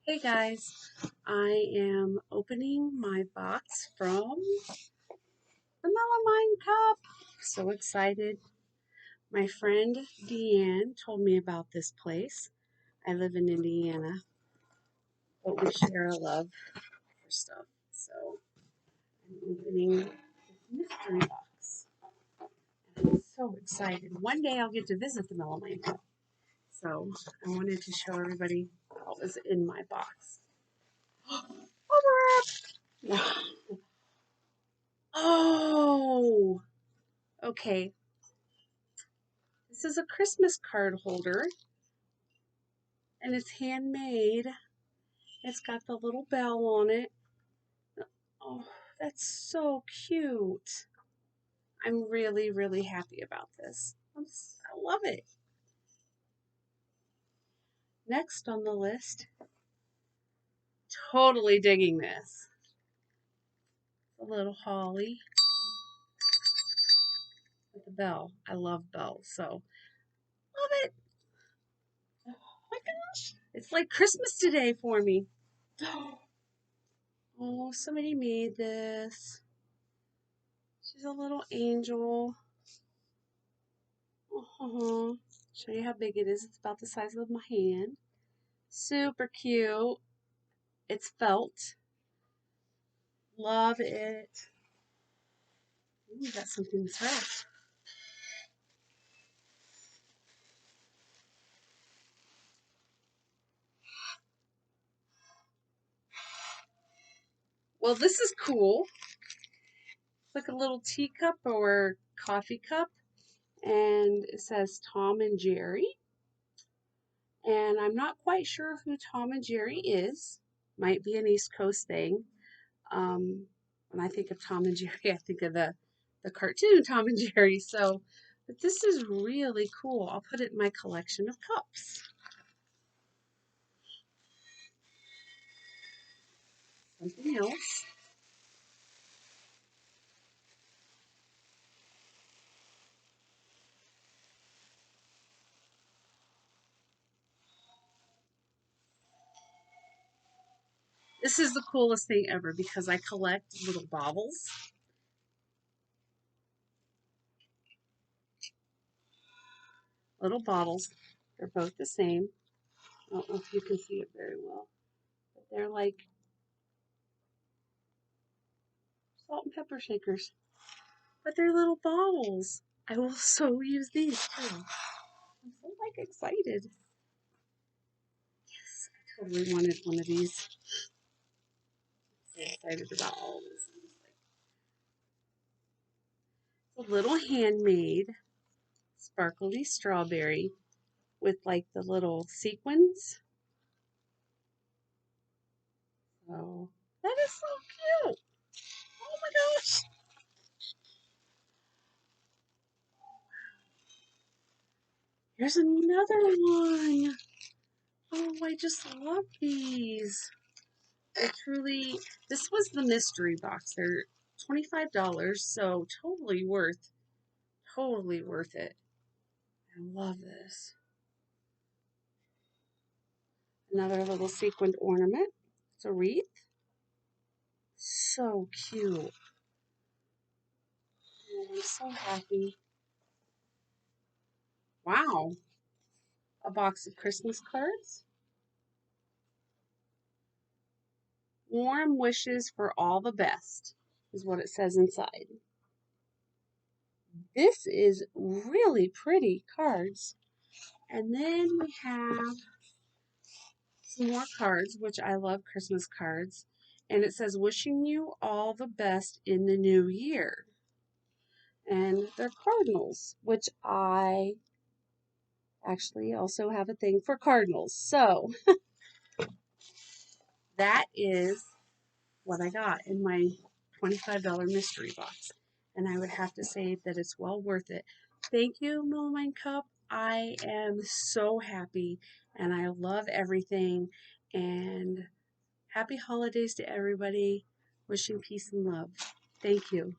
Hey guys, I am opening my box from the Melamine Cup. So excited. My friend Deanne told me about this place. I live in Indiana, but we share a love for stuff. So I'm opening this mystery box. I'm so excited. One day I'll get to visit the Melamine Cup. So I wanted to show everybody what was in my box. Oh, okay. This is a Christmas card holder, and it's handmade. It's got the little bell on it. Oh, that's so cute. I'm really, really happy about this. I love it. Next on the list, totally digging this. A little holly with a bell. I love bells, so love it. Oh my gosh. It's like Christmas today for me. Oh, somebody made this. She's a little angel. Show you how big it is. It's about the size of my hand. Super cute. It's felt. Love it. Ooh, got something that's wrapped. Well, this is cool. It's like a little teacup or coffee cup. And it says Tom and Jerry. And I'm not quite sure who Tom and Jerry is. Might be an East Coast thing. When I think of Tom and Jerry, I think of the cartoon Tom and Jerry. So, but this is really cool. I'll put it in my collection of cups. Something else. This is the coolest thing ever because I collect little baubles. Little bottles. They're both the same. I don't know if you can see it very well, but they're like salt and pepper shakers. But they're little bottles. I will so use these too. I'm so like excited. Yes, I totally wanted one of these. I'm so excited about all this. It's a little handmade sparkly strawberry with like the little sequins. So that is so cute. Oh my gosh. Here's another one. Oh, I just love these. I truly, this was the mystery box. They're $25, so totally worth it. I love this. Another little sequined ornament. It's a wreath. So cute. Oh, I'm so happy. Wow. A box of Christmas cards. Warm wishes for all the best is what it says inside. This is really pretty cards. And then we have some more cards, which I love Christmas cards. And it says, wishing you all the best in the new year. And they're cardinals, which I actually also have a thing for cardinals. So that is what I got in my $25 mystery box. And I would have to say that it's well worth it. Thank you, Melamine Cup. I am so happy and I love everything. And happy holidays to everybody. Wishing peace and love. Thank you.